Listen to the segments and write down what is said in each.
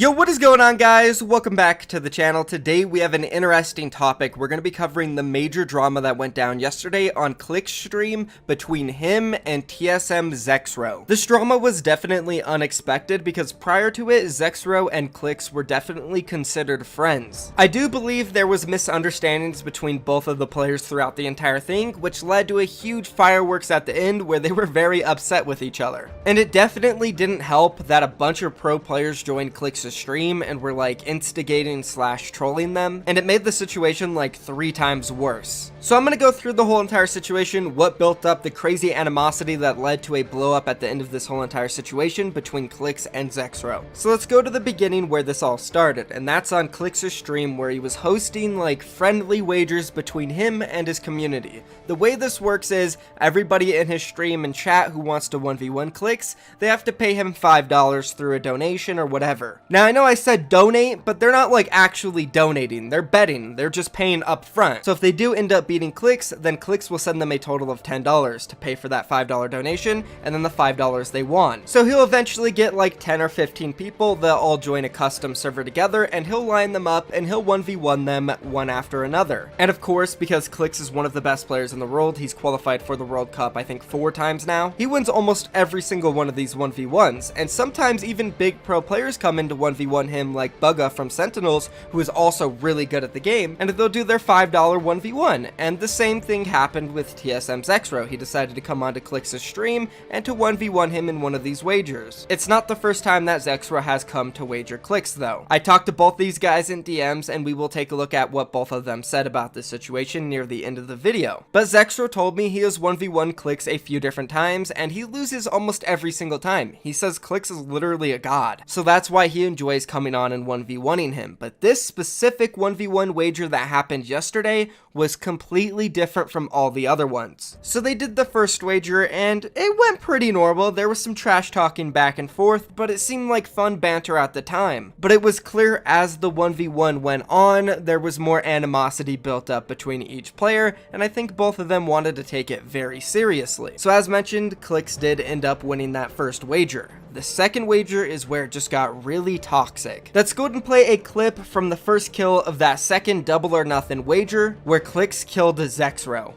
Yo, what is going on, guys? Welcome back to the channel. Today we have an interesting topic. We're going to be covering the major drama that went down yesterday on Clix stream between him and TSM Zexro. This drama was definitely unexpected because prior to it, Zexro and Clix were definitely considered friends. I do believe there was misunderstandings between both of the players throughout the entire thing, which led to a huge fireworks at the end where they were very upset with each other. And it definitely didn't help that a bunch of pro players joined Clix's stream and were like instigating / trolling them, and it made the situation like 3 times worse. So I'm gonna go through the whole entire situation, what built up the crazy animosity that led to a blow up at the end of this whole entire situation between Clix and Zexro. So let's go to the beginning where this all started, and that's on Clix's stream where he was hosting like friendly wagers between him and his community. The way this works is everybody in his stream and chat who wants to 1v1 Clix, they have to pay him $5 through a donation or whatever. Now I know I said donate, but they're not like actually donating, they're betting, they're just paying up front. So if they do end up beating Clix, then Clix will send them a total of $10 to pay for that $5 donation, and then the $5 they won. So he'll eventually get like 10 or 15 people, they'll all join a custom server together, and he'll line them up and he'll 1v1 them one after another. And of course, because Clix is one of the best players in the world, he's qualified for the World Cup I think 4 times now, he wins almost every single one of these 1v1s, and sometimes even big pro players come into 1v1 him like Bugga from Sentinels, who is also really good at the game, and they'll do their $5 1v1. And the same thing happened with TSM Zexro. He decided to come onto Clix's stream and to 1v1 him in one of these wagers. It's not the first time that Zexro has come to wager Clix though. I talked to both these guys in DMs, and we will take a look at what both of them said about this situation near the end of the video. But Zexro told me he has 1v1 Clix a few different times, and he loses almost every single time. He says Clix is literally a god, so that's why he enjoys coming on and 1v1ing him. But this specific 1v1 wager that happened yesterday was completely different from all the other ones. So they did the first wager and it went pretty normal. There was some trash talking back and forth, but it seemed like fun banter at the time. But it was clear as the 1v1 went on, there was more animosity built up between each player, and I think both of them wanted to take it very seriously. So as mentioned, Clix did end up winning that first wager. The second wager is where it just got really toxic. Let's go ahead and play a clip from the first kill of that second double or nothing wager where Clix killed Zexro.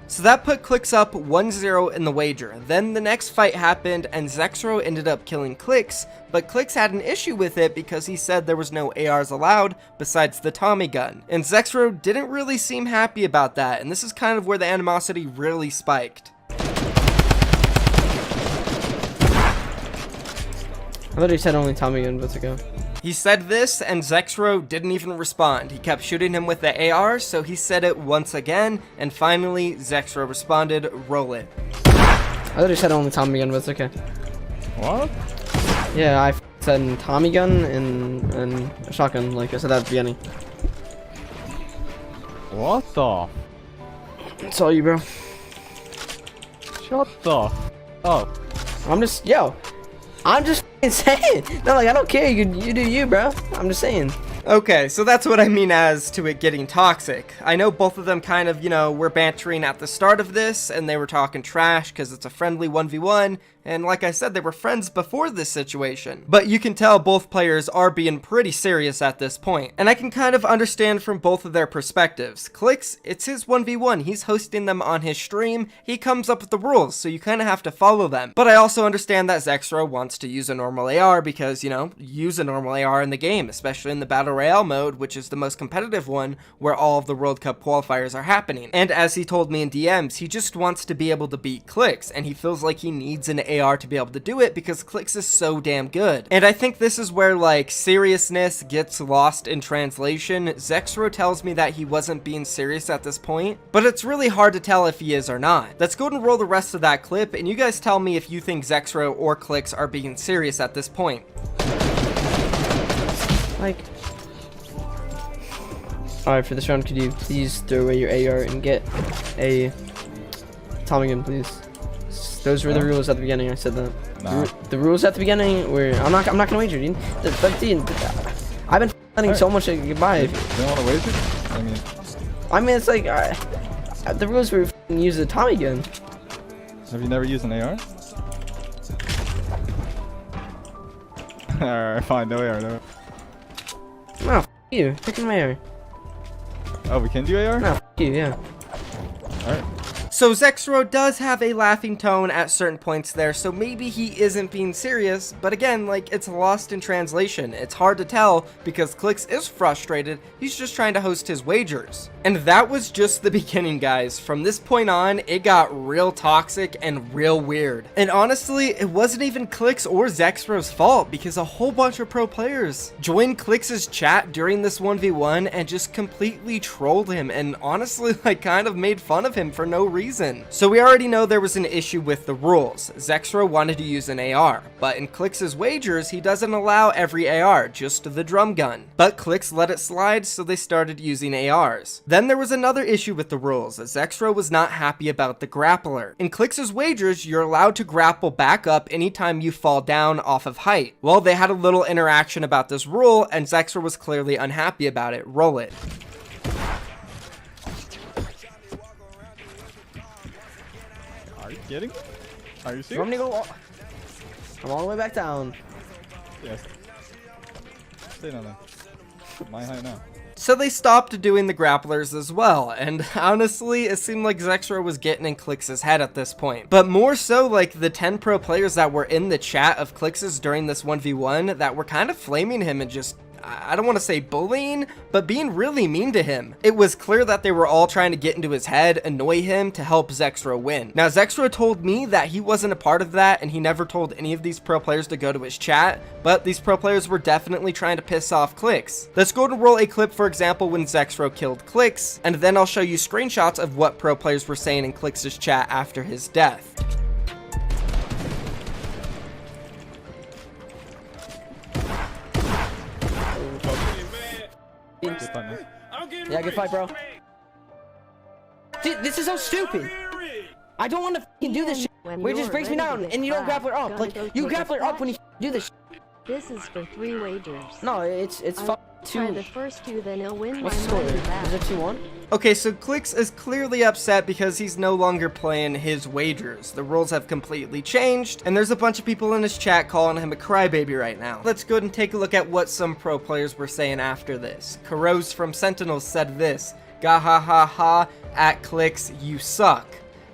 So that put Clix up 1-0 in the wager. Then the next fight happened and Zexro ended up killing Clix, but Clix had an issue with it because he said there was no ARs allowed besides the Tommy gun. And Zexro didn't really seem happy about that, and this is kind of where the animosity really spiked. I thought he said only Tommy gun, but it's okay. He said this and Zexro didn't even respond. He kept shooting him with the AR, so he said it once again, and finally Zexro responded, "Roll it." I thought he said only Tommy gun, but it's okay. What? Yeah, I said Tommy gun and a shotgun, like I said at the beginning. What the? It's all you, bro. Shut the up. I'm just saying. No, like I don't care. You do you, bro. I'm just saying. Okay, so that's what I mean as to it getting toxic. I know both of them kind of, were bantering at the start of this, and they were talking trash because it's a friendly 1v1, and like I said, they were friends before this situation. But you can tell both players are being pretty serious at this point, and I can kind of understand from both of their perspectives. Clix, it's his 1v1, he's hosting them on his stream, he comes up with the rules, so you kind of have to follow them. But I also understand that Zexro wants to use a normal AR because, use a normal AR in the game, especially in the Battle Royale mode, which is the most competitive one where all of the World Cup qualifiers are happening. And as he told me in DMs, he just wants to be able to beat Clix, and he feels like he needs an AR to be able to do it because Clix is so damn good. And I think this is where like seriousness gets lost in translation. Zexro tells me that he wasn't being serious at this point, but it's really hard to tell if he is or not. Let's go ahead and roll the rest of that clip, and you guys tell me if you think Zexro or Clix are being serious at this point. Like, alright, for this round, could you please throw away your AR and get a Tommy gun, please? Those were the rules at the beginning. I said that. Nah. The rules at the beginning were I'm not gonna wager, dude. I've been letting so much goodbye. You don't want to wager? I mean, it's like the rules were use the Tommy gun. Have you never used an AR? Alright, fine, no AR, no. No, f you. Picking my AR. Oh, we can do AR? No, f you, yeah. Alright. So Zexro does have a laughing tone at certain points there, so maybe he isn't being serious, but again, like, it's lost in translation. It's hard to tell because Clix is frustrated, he's just trying to host his wagers. And that was just the beginning, guys. From this point on, it got real toxic and real weird. And honestly, it wasn't even Clix or Zexro's fault because a whole bunch of pro players joined Clix's chat during this 1v1 and just completely trolled him and honestly, like, kind of made fun of him for no reason. So we already know there was an issue with the rules. Zexro wanted to use an AR, but in Clix's wagers, he doesn't allow every AR, just the drum gun. But Clix let it slide, so they started using ARs. Then there was another issue with the rules. Zexro was not happy about the grappler. In Clix's wagers, you're allowed to grapple back up anytime you fall down off of height. Well, they had a little interaction about this rule, and Zexro was clearly unhappy about it. Roll it. Are you kidding? Are you You want me serious? to go? I'm all the way back down. Yes. Stay down there. My height now. So they stopped doing the grapplers as well, and honestly, it seemed like Zexro was getting in Clix's head at this point. But more so like the 10 pro players that were in the chat of Clix's during this 1v1 that were kind of flaming him and just, I don't want to say bullying, but being really mean to him. It was clear that they were all trying to get into his head, annoy him to help Zexro win. Now, Zexro told me that he wasn't a part of that and he never told any of these pro players to go to his chat, but these pro players were definitely trying to piss off Clix. Let's go and roll a clip, for example, when Zexro killed Clix, and then I'll show you screenshots of what pro players were saying in Clix's chat after his death. Good fight, man. Yeah, good fight, bro. Dude, this is so stupid. I don't want to do this shit where it just breaks me down and you don't grapple her up. Like, you grapple her up when you do this shit. This is for 3 wagers. No, it's Try 2. the first 2, then he'll win my What's the score? money back. Is it 2-1? Okay, so Clix is clearly upset because he's no longer playing his wagers. The rules have completely changed, and there's a bunch of people in his chat calling him a crybaby right now. Let's go ahead and take a look at what some pro players were saying after this. Caroz from Sentinels said this, "Ga ha ha ha, at Clix, you suck."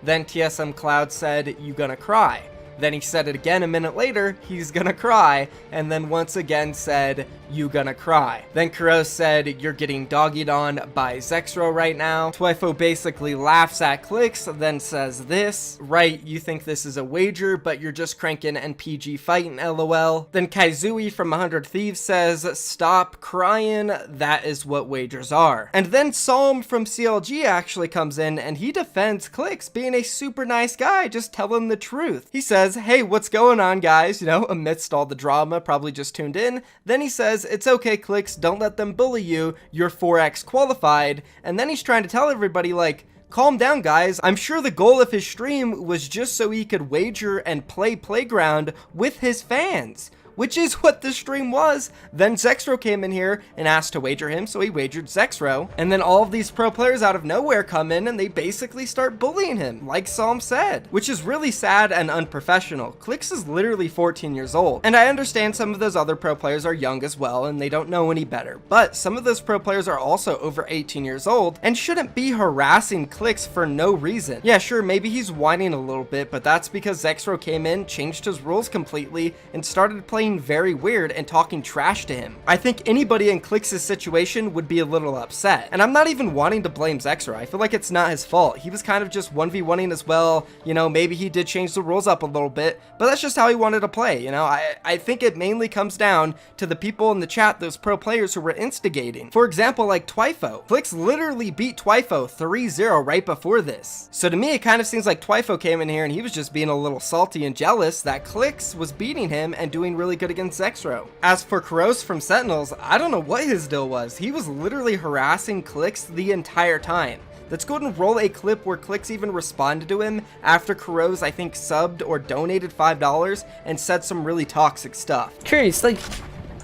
Then TSM Cloud said, "You gonna cry." Then he said it again a minute later, "He's gonna cry," and then once again said, "You gonna cry." Then Kuros said, "You're getting doggied on by Zexro right now." Twifo basically laughs at Clix, then says this, "Right, you think this is a wager, but you're just cranking NPG fighting, lol." Then Kaizui from 100 Thieves says, "Stop crying, that is what wagers are." And then Psalm from CLG actually comes in and he defends Clix being a super nice guy, just telling the truth. He says, "Hey, what's going on, guys?" You know, amidst all the drama, probably just tuned in. Then he says, "It's okay, Clix, don't let them bully you, you're 4x qualified." And then he's trying to tell everybody, like, calm down, guys. I'm sure the goal of his stream was just so he could wager and play Playground with his fans, which is what the stream was. Then Zexro came in here and asked to wager him, so he wagered Zexro. And then all of these pro players out of nowhere come in and they basically start bullying him, like Psalm said, which is really sad and unprofessional. Clix is literally 14 years old. And I understand some of those other pro players are young as well and they don't know any better, but some of those pro players are also over 18 years old and shouldn't be harassing Clix for no reason. Yeah, sure, maybe he's whining a little bit, but that's because Zexro came in, changed his rules completely, and started playing very weird and talking trash to him. I think anybody in Clix's situation would be a little upset. And I'm not even wanting to blame Zexro. I feel like it's not his fault. He was kind of just 1v1ing as well. You know, maybe he did change the rules up a little bit, but that's just how he wanted to play. You know, I think it mainly comes down to the people in the chat, those pro players who were instigating. For example, like Twifo. Clix literally beat Twifo 3-0 right before this. So to me, it kind of seems like Twifo came in here and he was just being a little salty and jealous that Clix was beating him and doing really good against Zexro. As for Kuros from Sentinels, I don't know what his deal was. He was literally harassing Clix the entire time. Let's go ahead and roll a clip where Clix even responded to him after Kuroz, I think, subbed or donated $5 and said some really toxic stuff. Curious, like,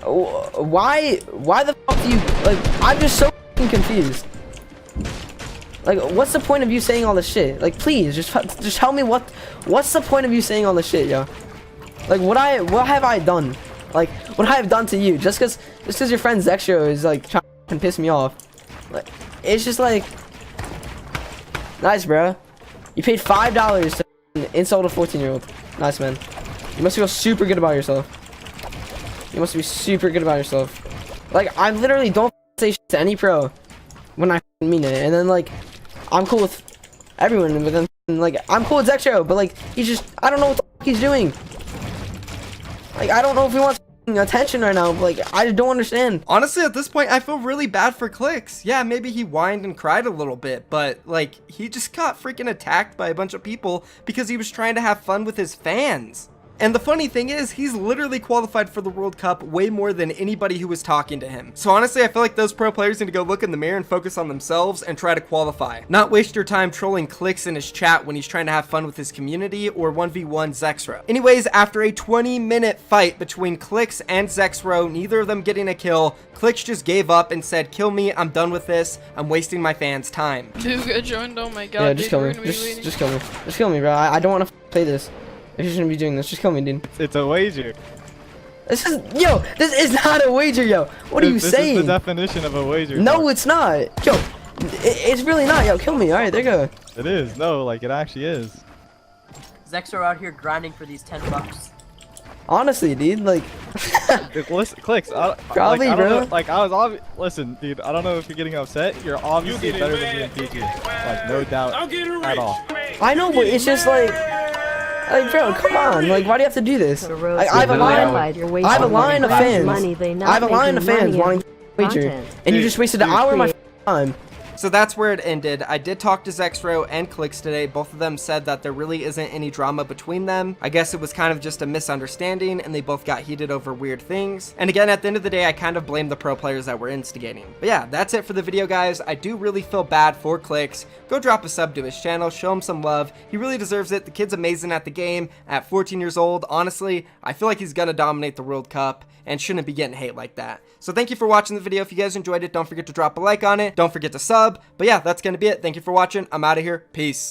why the fuck do you, like, I'm just so fucking confused. Like, what's the point of you saying all this shit? Like, please, just tell me what's the point of you saying all this shit, yo? Like, what have I done? Like, what I have done to you? Just cause your friend Zexro is like trying to piss me off. Like, it's just like, nice, bro. You paid $5 to insult a 14-year-old. Nice, man. You must feel super good about yourself. You must be super good about yourself. Like, I literally don't say shit to any pro when I mean it, and then like, I'm cool with everyone, but then like, I'm cool with Zexro, but like, he's just, I don't know what the fuck he's doing. Like, I don't know if he wants attention right now, but like, I just don't understand. Honestly, at this point, I feel really bad for Clix. Yeah, maybe he whined and cried a little bit, but like, he just got freaking attacked by a bunch of people because he was trying to have fun with his fans. And the funny thing is, he's literally qualified for the World Cup way more than anybody who was talking to him. So honestly, I feel like those pro players need to go look in the mirror and focus on themselves and try to qualify. Not waste your time trolling Clix in his chat when he's trying to have fun with his community or 1v1 Zexro. Anyways, after a 20-minute fight between Clix and Zexro, neither of them getting a kill, Clix just gave up and said, kill me, I'm done with this, I'm wasting my fans' time. Dude, get joined, oh my god. Yeah, dude, just kill me. we're gonna be waiting. Just kill me. Just kill me, bro. I don't want to play this. If you shouldn't be doing this, just kill me, dude. It's a wager. This is not a wager, yo. What are you saying? This is the definition of a wager. No, it's not. Yo, it's really not. Yo, kill me. All right, there you go. It is. No, like it actually is. Zexro out here grinding for these $10. Honestly, dude, like. Listen, Clix. Probably, like, bro. Like I was listen, dude. I don't know if you're getting upset. You're obviously better than me in PG. Like no doubt at all. I know, but it's just like, bro, come on. Like, why do you have to do this? I have a line. I have a line of fans. I have a line of fans wanting to wager, and you just wasted an hour of my time. So that's where it ended. I did talk to Zexro and Clix today. Both of them said that there really isn't any drama between them. I guess it was kind of just a misunderstanding and they both got heated over weird things. And again, at the end of the day, I kind of blame the pro players that were instigating. But yeah, that's it for the video, guys. I do really feel bad for Clix. Go drop a sub to his channel, show him some love. He really deserves it. The kid's amazing at the game at 14 years old. Honestly, I feel like he's gonna dominate the World Cup and shouldn't be getting hate like that. So thank you for watching the video. If you guys enjoyed it, don't forget to drop a like on it. Don't forget to sub. But yeah, that's gonna be it. Thank you for watching. I'm out of here. Peace.